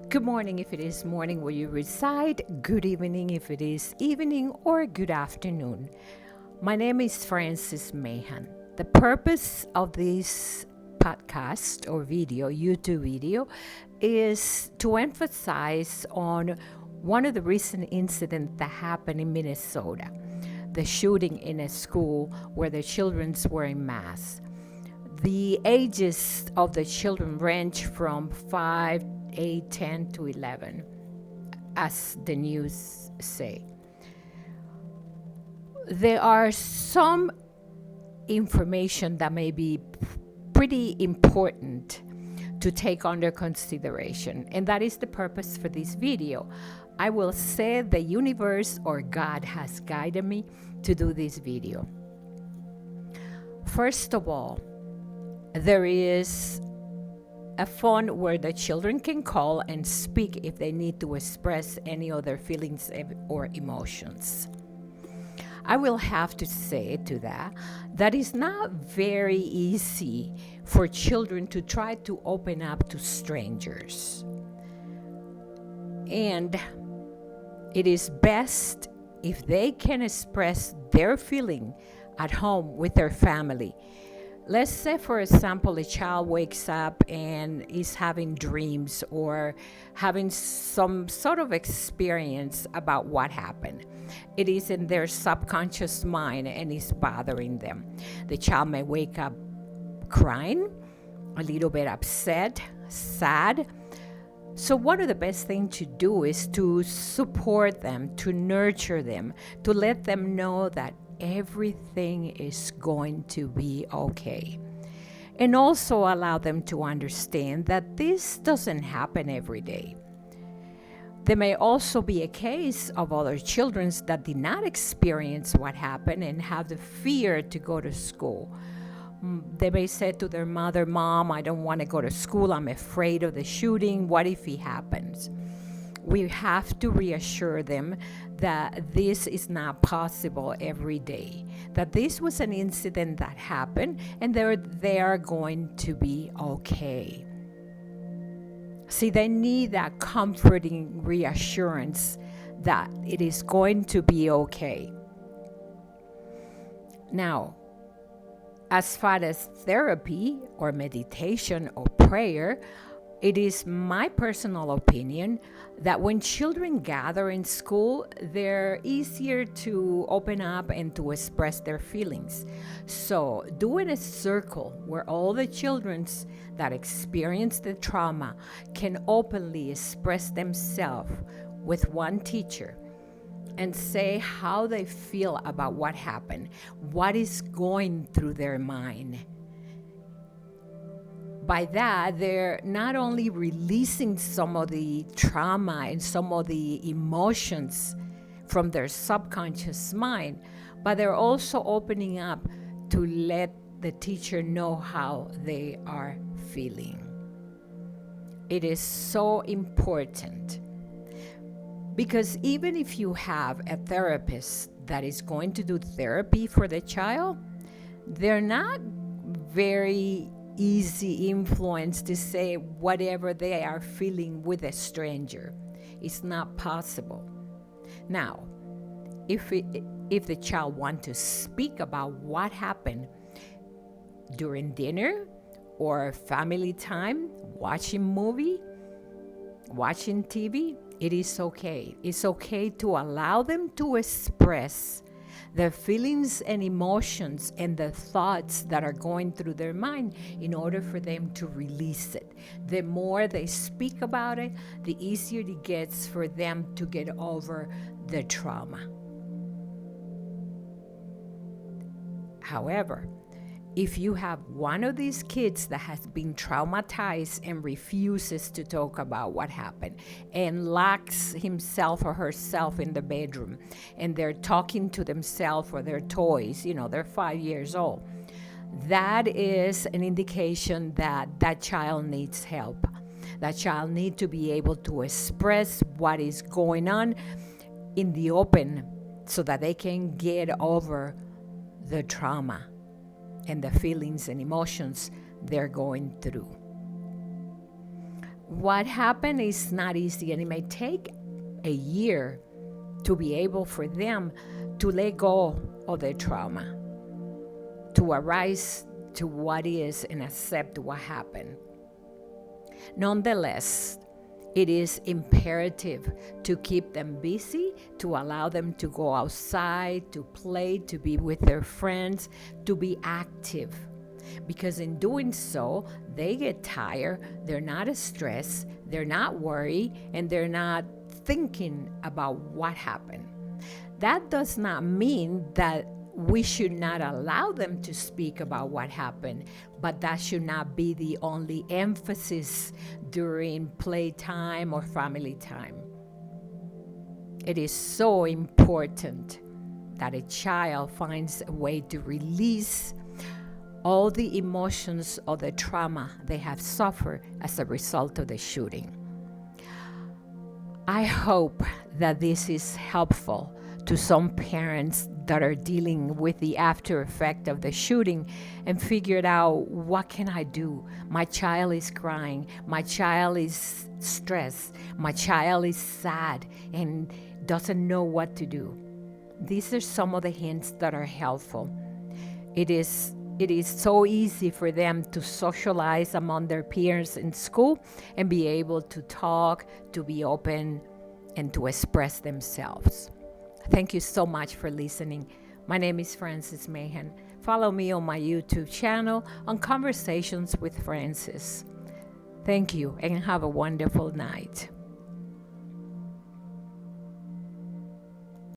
Good morning if it is morning where you reside, good evening if it is evening, or good afternoon. My name is Francis Mahan. The purpose of this podcast or video, YouTube video, is to emphasize on one of the recent incidents that happened in Minnesota, the shooting in a school where the children were in mass. The ages of the children range from 5, 8, 10 to 11, as the news say. There are some information that may be pretty important to take under consideration, and that is the purpose for this video. I will say the universe or God has guided me to do this video. First of all, there is a phone where the children can call and speak if they need to express any other feelings or emotions. I will have to say to that it's not very easy for children to try to open up to strangers. And it is best if they can express their feeling at home with their family. Let's say, for example, a child wakes up and is having dreams or having some sort of experience about what happened. It is in their subconscious mind and is bothering them. The child may wake up crying, a little bit upset, sad. So one of the best things to do is to support them, to nurture them, to let them know that everything is going to be okay. And also allow them to understand that this doesn't happen every day. There may also be a case of other children that did not experience what happened and have the fear to go to school. They may say to their mother, "Mom, I don't want to go to school. I'm afraid of the shooting. What if it happens?" We have to reassure them that this is not possible every day, that this was an incident that happened and they are going to be okay. See, they need that comforting reassurance that it is going to be okay. Now, as far as therapy or meditation or prayer, it is my personal opinion that when children gather in school, they're easier to open up and to express their feelings. So doing a circle where all the children that experience the trauma can openly express themselves with one teacher and say how they feel about what happened, what is going through their mind. By that, they're not only releasing some of the trauma and some of the emotions from their subconscious mind, but they're also opening up to let the teacher know how they are feeling. It is so important because even if you have a therapist that is going to do therapy for the child, they're not very easy influence to say whatever they are feeling with a stranger. It's not possible. Now, if the child wants to speak about what happened during dinner or family time, watching movie, watching TV, it is okay. It's okay to allow them to express the feelings and emotions and the thoughts that are going through their mind in order for them to release it. The more they speak about it, the easier it gets for them to get over the trauma. However, if you have one of these kids that has been traumatized and refuses to talk about what happened and locks himself or herself in the bedroom and they're talking to themselves or their toys, they're 5 years old, that is an indication that that child needs help. That child needs to be able to express what is going on in the open so that they can get over the trauma and the feelings and emotions they're going through. What happened is not easy, and it may take a year to be able for them to let go of their trauma, to arise to what is and accept what happened. Nonetheless, it is imperative to keep them busy, to allow them to go outside, to play, to be with their friends, to be active. Because in doing so, they get tired, they're not stressed, they're not worried, and they're not thinking about what happened. That does not mean that we should not allow them to speak about what happened, but that should not be the only emphasis during playtime or family time. It is so important that a child finds a way to release all the emotions or the trauma they have suffered as a result of the shooting. I hope that this is helpful to some parents that are dealing with the after effect of the shooting and figured out, what can I do? My child is crying, my child is stressed, my child is sad and doesn't know what to do. These are some of the hints that are helpful. It is so easy for them to socialize among their peers in school and be able to talk, to be open, and to express themselves. Thank you so much for listening. My name is Frances Mahan. Follow me on my YouTube channel on Conversations with Frances. Thank you and have a wonderful night.